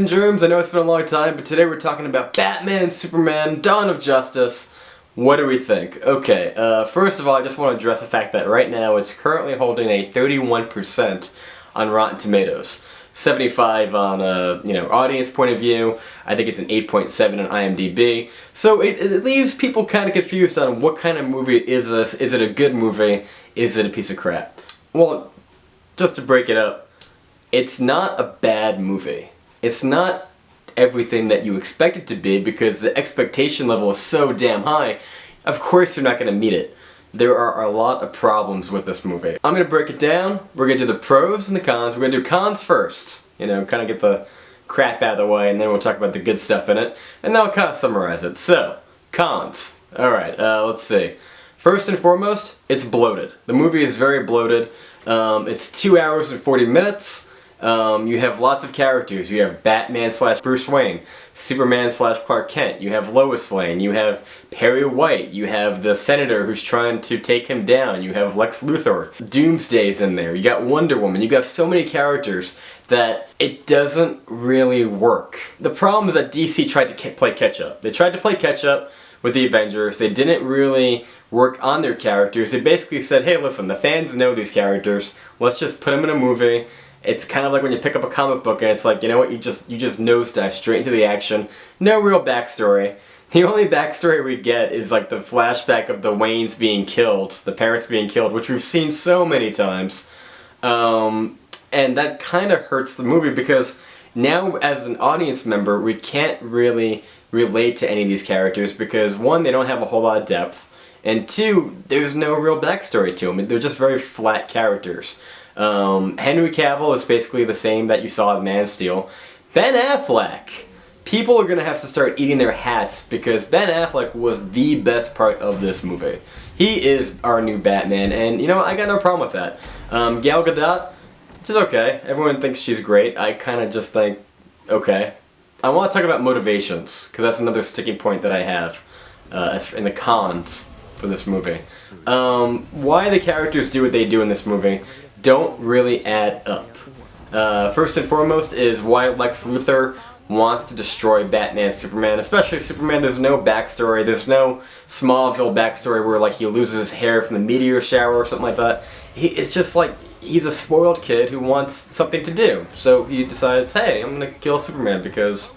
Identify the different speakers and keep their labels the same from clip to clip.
Speaker 1: and germs, I know it's been a long time, but today we're talking about Batman and Superman, Dawn of Justice. What do we think? Okay, first of all, I just want to address the fact that right now it's currently holding a 31% on Rotten Tomatoes. 75 on audience point of view. I think it's an 8.7 on IMDb. So it leaves people kind of confused on what kind of movie is this. Is it a good movie? Is it a piece of crap? Well, just to break it up, it's not a bad movie. It's not everything that you expect it to be because the expectation level is so damn high. Of course you're not going to meet it. There are a lot of problems with this movie. I'm going to break it down. We're going to do the pros and the cons. We're going to do cons first. You know, kind of get the crap out of the way, and then we'll talk about the good stuff in it. And then I'll kind of summarize it. So, cons. Alright, let's see. First and foremost, it's bloated. The movie is very bloated. It's 2 hours and 40 minutes. You have lots of characters. You have Batman / Bruce Wayne, Superman / Clark Kent, you have Lois Lane, you have Perry White, you have the Senator who's trying to take him down, you have Lex Luthor, Doomsday's in there, you got Wonder Woman, you got so many characters that it doesn't really work. The problem is that DC tried to play catch up. They tried to play catch up with the Avengers. They didn't really work on their characters. They basically said, hey listen, the fans know these characters, let's just put them in a movie. It's kind of like when you pick up a comic book and it's like, you know what, you just nosedive straight into the action. No real backstory. The only backstory we get is like the flashback of the Waynes being killed, the parents being killed, which we've seen so many times. And that kind of hurts the movie because now as an audience member, we can't really relate to any of these characters because one, they don't have a whole lot of depth, and two, there's no real backstory to them. They're just very flat characters. Henry Cavill is basically the same that you saw in Man of Steel. Ben Affleck! People are gonna have to start eating their hats because Ben Affleck was the best part of this movie. He is our new Batman, and you know what, I got no problem with that. Gal Gadot, she's okay. Everyone thinks she's great. I kind of just think, okay. I want to talk about motivations, because that's another sticking point that I have in the cons for this movie. Why the characters do what they do in this movie don't really add up. First and foremost is why Lex Luthor wants to destroy Batman and Superman, especially Superman. There's no backstory, there's no Smallville backstory where like he loses his hair from the meteor shower or something like that. It's just like he's a spoiled kid who wants something to do. So he decides, hey, I'm gonna kill Superman because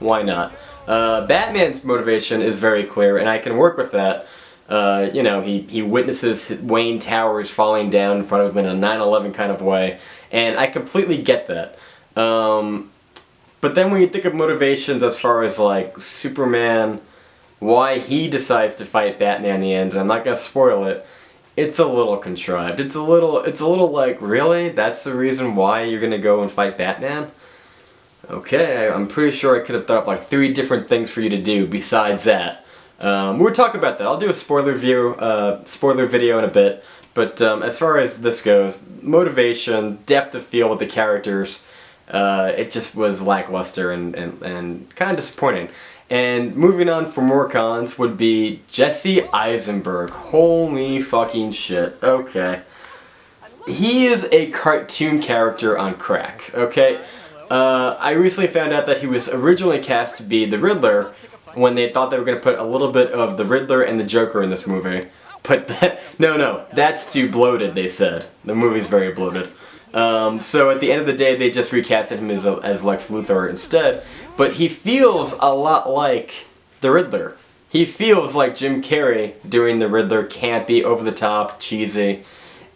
Speaker 1: why not? Batman's motivation is very clear and I can work with that. You know, he witnesses Wayne Towers falling down in front of him in a 9/11 kind of way, and I completely get that. But then when you think of motivations as far as like Superman, why he decides to fight Batman in the end, and I'm not gonna spoil it, it's a little contrived. It's a little like, really? That's the reason why you're gonna go and fight Batman? Okay, I'm pretty sure I could have thought of like 3 different things for you to do besides that. We'll talk about that. I'll do a spoiler video in a bit, but as far as this goes, motivation, depth of feel with the characters, it just was lackluster and kind of disappointing. And moving on for more cons would be Jesse Eisenberg. Holy fucking shit. Okay. He is a cartoon character on crack, okay? I recently found out that he was originally cast to be the Riddler when they thought they were going to put a little bit of the Riddler and the Joker in this movie. But no, that's too bloated, they said. The movie's very bloated. So at the end of the day, they just recasted him as Lex Luthor instead. But he feels a lot like the Riddler. He feels like Jim Carrey doing the Riddler, campy, over-the-top, cheesy.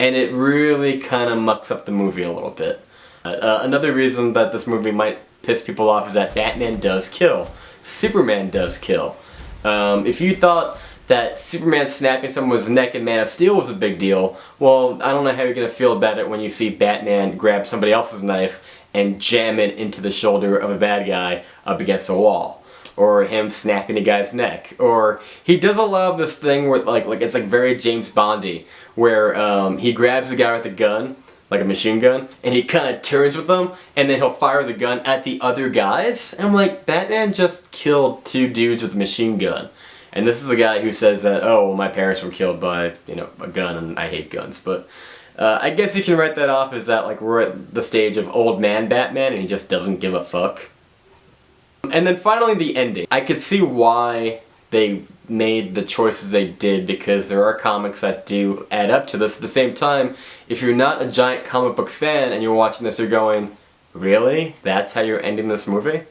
Speaker 1: And it really kind of mucks up the movie a little bit. Another reason that this movie might piss people off is that Batman does kill. Superman does kill. If you thought that Superman snapping someone's neck in Man of Steel was a big deal, well, I don't know how you're going to feel about it when you see Batman grab somebody else's knife and jam it into the shoulder of a bad guy up against a wall. Or him snapping a guy's neck. Or he does a lot of this thing where like it's like very James Bondy, where he grabs the guy with a gun, like a machine gun, and he kind of turns with them, and then he'll fire the gun at the other guys. And I'm like, Batman just killed 2 dudes with a machine gun. And this is a guy who says that, oh, well, my parents were killed by, you know, a gun, and I hate guns. But I guess you can write that off as that, like, we're at the stage of old man Batman, and he just doesn't give a fuck. And then finally the ending. I could see why they made the choices they did, because there are comics that do add up to this. At the same time, if you're not a giant comic book fan and you're watching this, you're going, really? That's how you're ending this movie?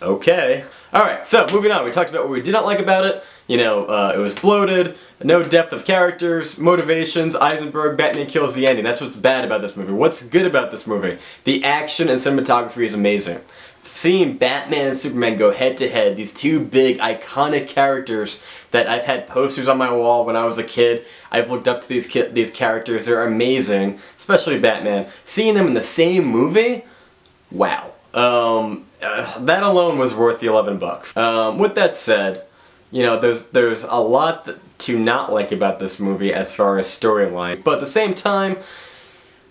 Speaker 1: Okay. Alright, so moving on. We talked about what we did not like about it. You know, it was bloated, no depth of characters, motivations, Eisenberg, Batman kills the ending. That's what's bad about this movie. What's good about this movie? The action and cinematography is amazing. Seeing Batman and Superman go head to head, these two big iconic characters that I've had posters on my wall when I was a kid. I've looked up to these characters. They're amazing, especially Batman. Seeing them in the same movie, wow. That alone was worth the $11. With that said, you know, there's a lot to not like about this movie as far as storyline, but at the same time,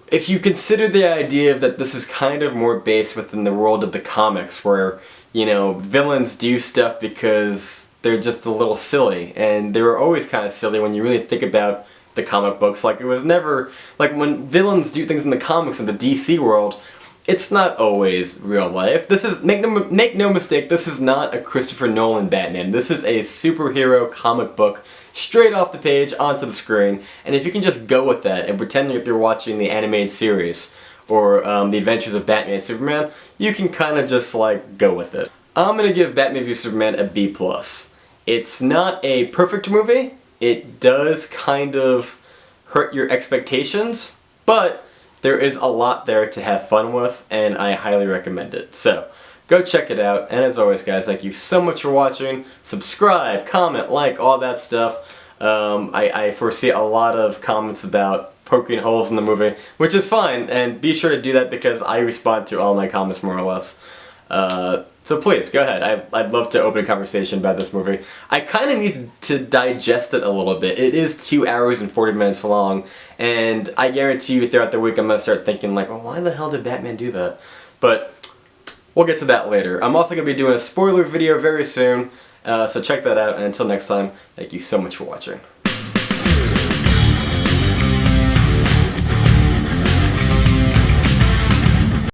Speaker 1: if you consider the idea that this is kind of more based within the world of the comics, where, you know, villains do stuff because they're just a little silly, and they were always kind of silly when you really think about the comic books. Like, it was never, like, when villains do things in the comics in the DC world, it's not always real life. This is, make no mistake, this is not a Christopher Nolan Batman. This is a superhero comic book straight off the page onto the screen, and if you can just go with that and pretend that you're watching the animated series or the Adventures of Batman and Superman, you can kind of just like go with it. I'm gonna give Batman v Superman a B+. It's not a perfect movie. It does kind of hurt your expectations, but there is a lot there to have fun with, and I highly recommend it. So, go check it out, and as always guys, thank you so much for watching. Subscribe, comment, like, all that stuff. I foresee a lot of comments about poking holes in the movie, which is fine, and be sure to do that because I respond to all my comments more or less. So please, go ahead. I'd love to open a conversation about this movie. I kind of need to digest it a little bit. It is 2 hours and 40 minutes long, and I guarantee you throughout the week I'm going to start thinking like, well, why the hell did Batman do that? But we'll get to that later. I'm also going to be doing a spoiler video very soon, so check that out, and until next time, thank you so much for watching.